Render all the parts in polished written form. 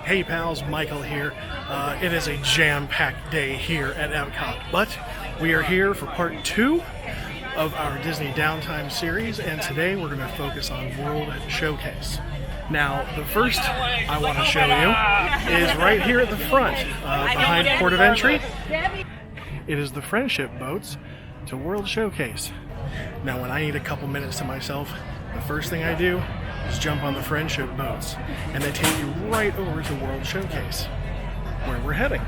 Hey pals, Michael here. It is a jam-packed day here at Epcot, but we are here for part 2 of our Disney Downtime series, and today we're going to focus on World Showcase. Now, the first I want to show you is right here at the front, behind port of entry. It is the friendship boats to World Showcase. Now, when I need a couple minutes to myself, the first thing I do is jump on the friendship boats, and they take you right over to World Showcase, where we're heading.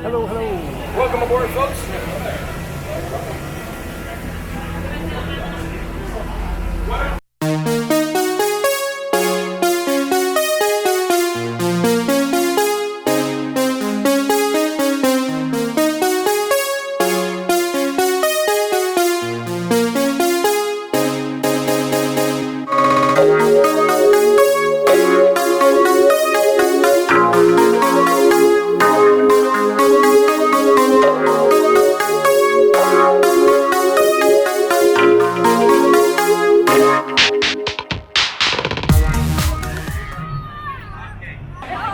Hello, hello. Welcome aboard, folks.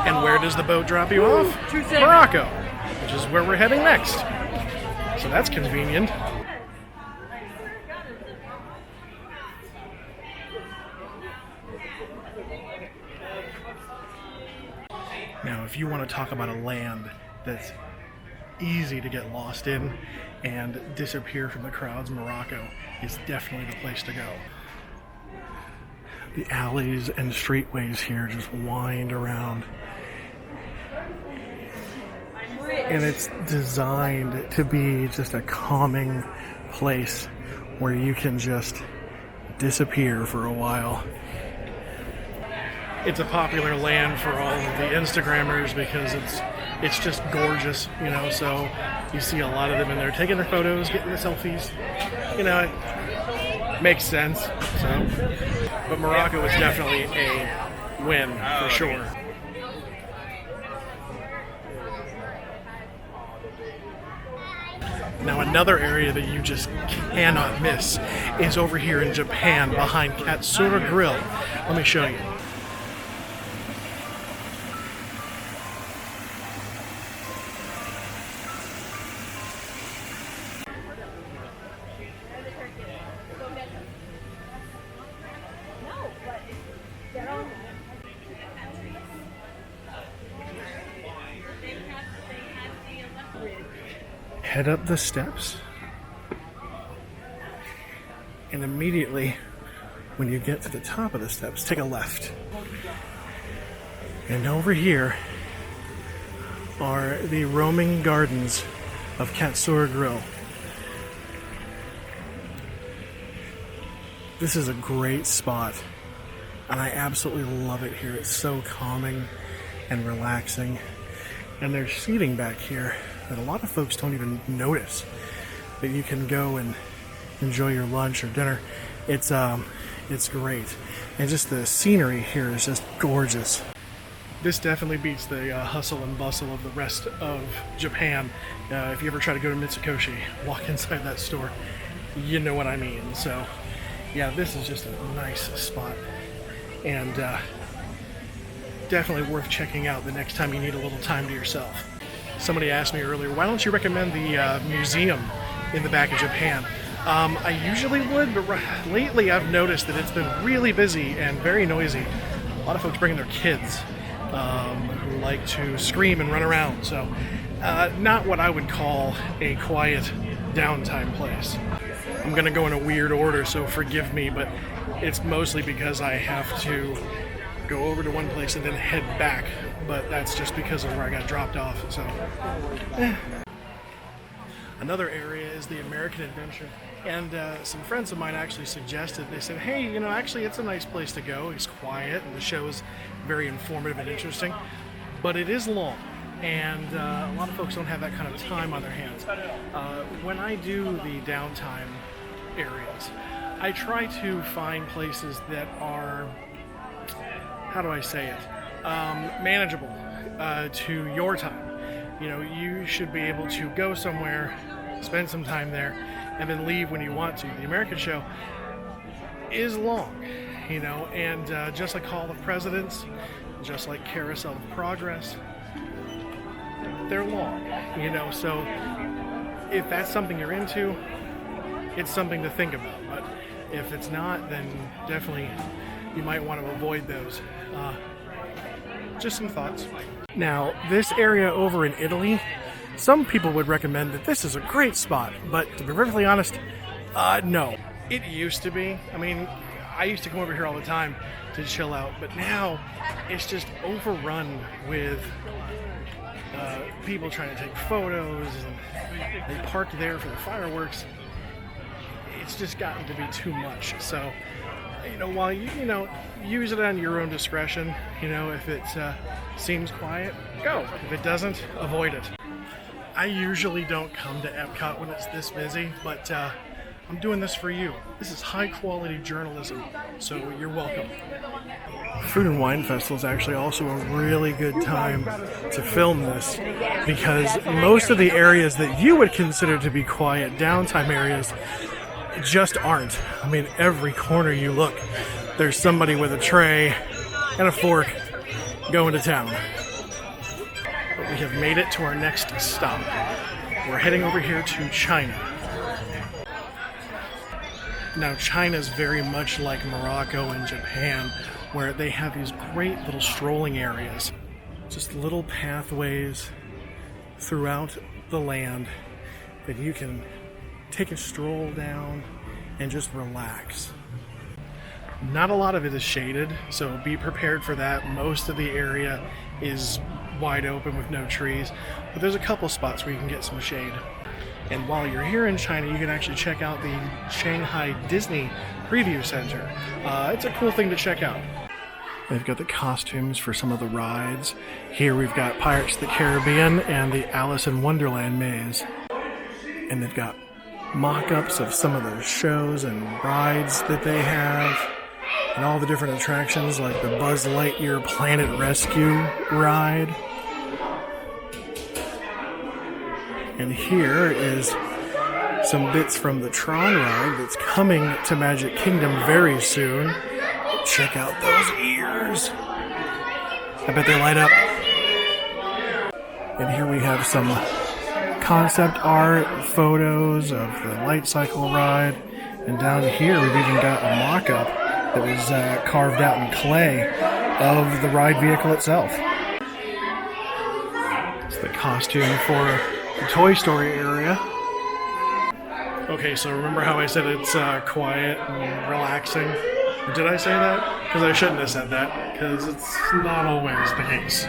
And where does the boat drop you off? Morocco, which is where we're heading next. So that's convenient. Now, if you want to talk about a land that's easy to get lost in and disappear from the crowds, Morocco is definitely the place to go. The alleys and streetways here just wind around. And it's designed to be just a calming place where you can just disappear for a while. It's a popular land for all of the Instagrammers because it's just gorgeous, you know, so you see a lot of them in there taking their photos, getting the selfies. You know, it makes sense. So, but Morocco is definitely a win for sure. Now, another area that you just cannot miss is over here in Japan behind Katsura Grill. Let me show you. Head up the steps, and immediately when you get to the top of the steps, take a left. And over here are the roaming gardens of Katsura Grill. This is a great spot, and I absolutely love it here. It's so calming and relaxing, and there's seating back here that a lot of folks don't even notice, that you can go and enjoy your lunch or dinner. It's great, and just the scenery here is just gorgeous. This definitely beats the hustle and bustle of the rest of Japan. If you ever try to go to Mitsukoshi, walk inside that store, you know what I mean. So yeah, this is just a nice spot, and definitely worth checking out the next time you need a little time to yourself. Somebody asked me earlier, why don't you recommend the museum in the back of Japan? I usually would, but lately I've noticed that it's been really busy and very noisy. A lot of folks bringing their kids who like to scream and run around. So not what I would call a quiet downtime place. I'm going to go in a weird order, so forgive me, but it's mostly because I have to go over to one place and then head back, but that's just because of where I got dropped off. So another area is the American Adventure, and some friends of mine actually suggested, they said, hey, you know, actually it's a nice place to go. It's quiet and the show is very informative and interesting, but it is long, and a lot of folks don't have that kind of time on their hands. When I do the downtime areas, I try to find places that are, how do I say it, manageable to your time. You know, you should be able to go somewhere, spend some time there, and then leave when you want to. The American show is long, you know, and just like Hall of Presidents, just like Carousel of Progress, they're long, so if that's something you're into, it's something to think about. But if it's not, then definitely you might want to avoid those. Just some thoughts. Now, this area over in Italy, some people would recommend that this is a great spot, but to be perfectly honest, no. It used to be. I mean, I used to come over here all the time to chill out, but now it's just overrun with people trying to take photos, and they parked there for the fireworks. It's just gotten to be too much. So, while you use it on your own discretion, if it seems quiet, go. If it doesn't, avoid it. I usually don't come to Epcot when it's this busy, but I'm doing this for you. This is high quality journalism, so you're welcome. Food and Wine Festival is actually also a really good time to film this, because most of the areas that you would consider to be quiet downtime areas just aren't. I mean, every corner you look, there's somebody with a tray and a fork going to town. But we have made it to our next stop. We're heading over here to China. Now, China is very much like Morocco and Japan, where they have these great little strolling areas. Just little pathways throughout the land that you can take a stroll down and just relax. Not a lot of it is shaded, so be prepared for that. Most of the area is wide open with no trees, but there's a couple spots where you can get some shade. And while you're here in China, you can actually check out the Shanghai Disney Preview Center. It's a cool thing to check out. They've got the costumes for some of the rides. Here we've got Pirates of the Caribbean and the Alice in Wonderland maze. And they've got mock-ups of some of the shows and rides that they have, and all the different attractions like the Buzz Lightyear Planet Rescue ride. And here is some bits from the Tron ride that's coming to Magic Kingdom very soon. Check out those ears. I bet they light up. And here we have some concept art photos of the light cycle ride, and down here we've even got a mock-up that was carved out in clay of the ride vehicle itself. It's the costume for the Toy Story area. Okay, so remember how I said it's quiet and relaxing? Did I say that? Because I shouldn't have said that, because it's not always the case.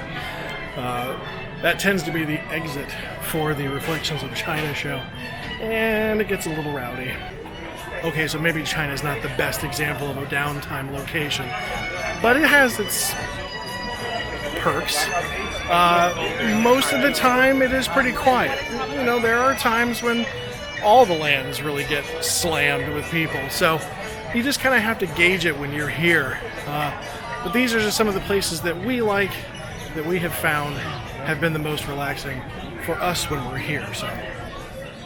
That tends to be the exit for the Reflections of China show, and it gets a little rowdy. Okay, so maybe China's not the best example of a downtime location, but it has its perks. Most of the time it is pretty quiet. There are times when all the lands really get slammed with people, so you just kind of have to gauge it when you're here. But these are just some of the places that we like, that we have found have been the most relaxing for us when we're here, so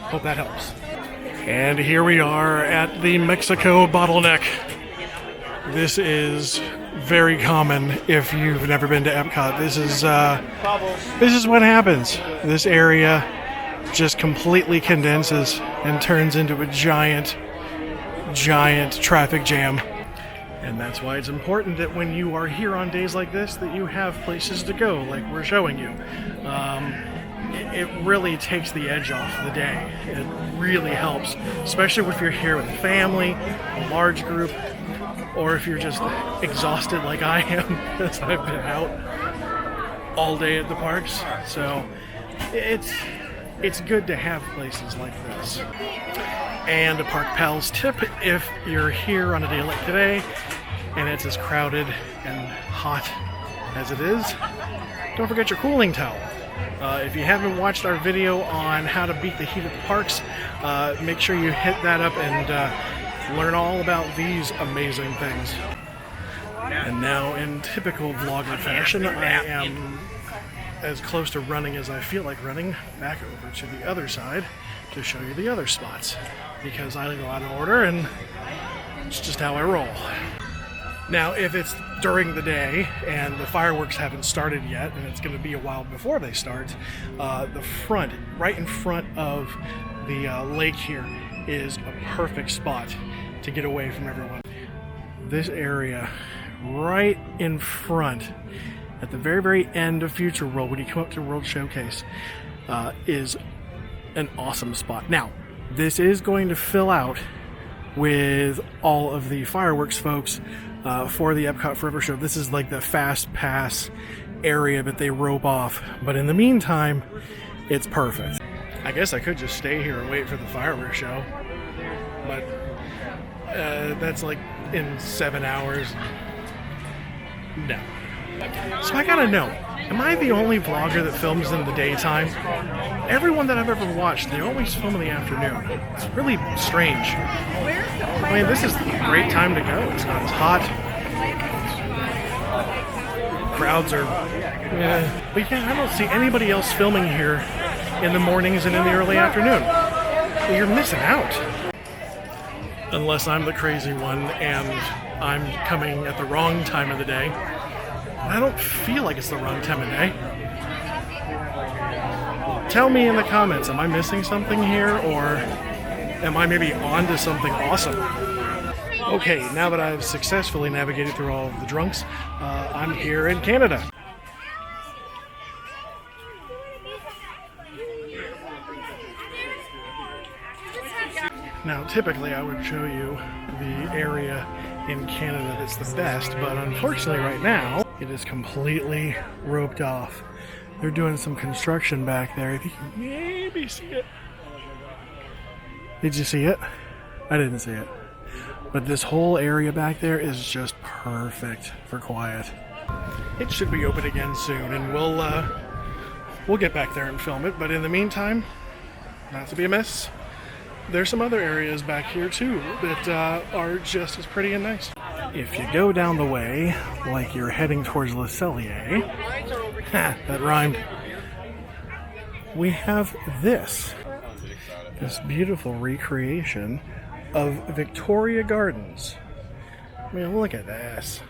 hope that helps. And here we are at the Mexico bottleneck. This is very common if you've never been to Epcot. This is what happens. This area just completely condenses and turns into a giant traffic jam. And that's why it's important that when you are here on days like this, that you have places to go, like we're showing you. It really takes the edge off the day. It really helps, especially if you're here with family, a large group, or if you're just exhausted like I am, because I've been out all day at the parks. So it's good to have places like this. And a Park Pals tip, if you're here on a day like today and it's as crowded and hot as it is, don't forget your cooling towel. If you haven't watched our video on how to beat the heat at the parks, make sure you hit that up and learn all about these amazing things. And now, in typical vlogger fashion, I am as close to running as I feel like running back over to the other side to show you the other spots, because I go out of order and it's just how I roll. Now, if it's during the day and the fireworks haven't started yet, and it's going to be a while before they start, the front, right in front of the lake here, is a perfect spot to get away from everyone. This area, right in front, at the very, very end of Future World, when you come up to World Showcase, is an awesome spot. Now, this is going to fill out with all of the fireworks folks for the Epcot Forever show. This is like the fast pass area that they rope off, but in the meantime, it's perfect. I guess I could just stay here and wait for the fireworks show, but that's like in 7 hours. No. So I gotta know, am I the only vlogger that films in the daytime? Everyone that I've ever watched, they always film in the afternoon. It's really strange. I mean, this is a great time to go. It's not as hot. Crowds are... But yeah, I don't see anybody else filming here in the mornings and in the early afternoon. Well, you're missing out. Unless I'm the crazy one and I'm coming at the wrong time of the day. I don't feel like it's the wrong time of day. Tell me in the comments, am I missing something here, or am I maybe onto something awesome? Okay, now that I've successfully navigated through all of the drunks, I'm here in Canada. Now, typically I would show you the area in Canada that's the best, but unfortunately right now, it is completely roped off. They're doing some construction back there. If you can maybe see it. Did you see it? I didn't see it. But this whole area back there is just perfect for quiet. It should be open again soon, and we'll get back there and film it. But in the meantime, not to be amiss, there's some other areas back here too that are just as pretty and nice. If you go down the way, like you're heading towards Le Cellier, that rhymed, we have this beautiful recreation of Victoria Gardens. I mean, look at this.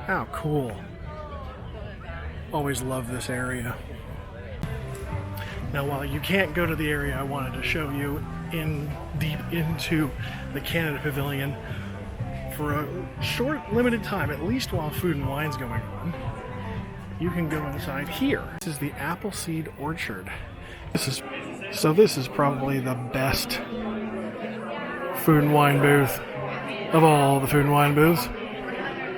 How cool. Always love this area. Now, while you can't go to the area I wanted to show you deep into the Canada Pavilion, for a short, limited time, at least while Food and Wine's going on, you can go inside here. This is the Appleseed Orchard. This is probably the best Food and Wine booth of all the Food and Wine booths,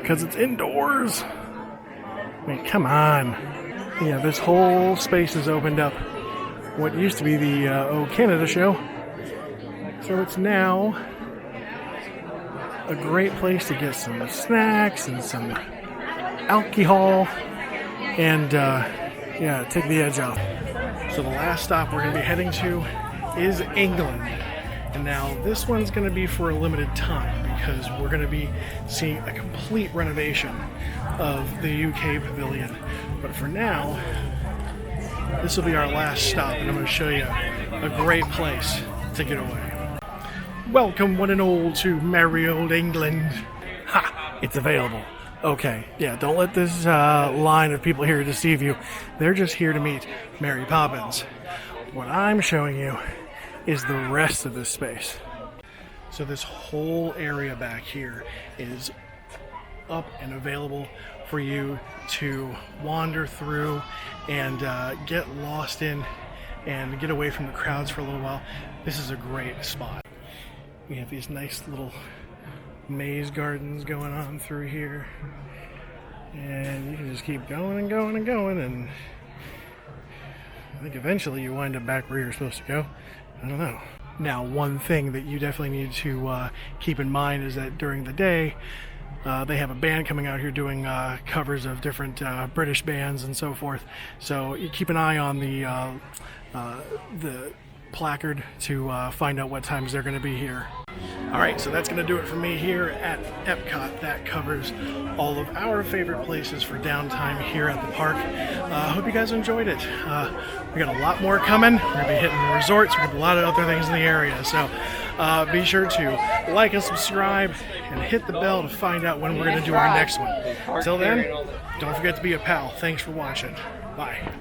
because it's indoors. I mean, come on. Yeah, this whole space is opened up. What used to be the Canada show. So it's now a great place to get some snacks and some alcohol and yeah, take the edge off. So the last stop we're going to be heading to is England. And now this one's going to be for a limited time because we're going to be seeing a complete renovation of the UK Pavilion. But for now, this will be our last stop, and I'm going to show you a great place to get away. Welcome one and all to merry old England. Ha! It's available. Okay, yeah, don't let this line of people here deceive you. They're just here to meet Mary Poppins. What I'm showing you is the rest of this space. So this whole area back here is up and available for you to wander through and get lost in and get away from the crowds for a little while. This is a great spot. We have these nice little maze gardens going on through here, and you can just keep going and going and going, and I think eventually you wind up back where you're supposed to go. I don't know. Now, one thing that you definitely need to keep in mind is that during the day they have a band coming out here doing covers of different British bands and so forth, so you keep an eye on the placard to find out what times they're going to be here. Alright, so that's going to do it for me here at Epcot. That covers all of our favorite places for downtime here at the park. Hope you guys enjoyed it. We got a lot more coming. We're going to be hitting the resorts. We have a lot of other things in the area. So be sure to like and subscribe, and hit the bell to find out when we're going to do our next one. Till then, don't forget to be a pal. Thanks for watching. Bye.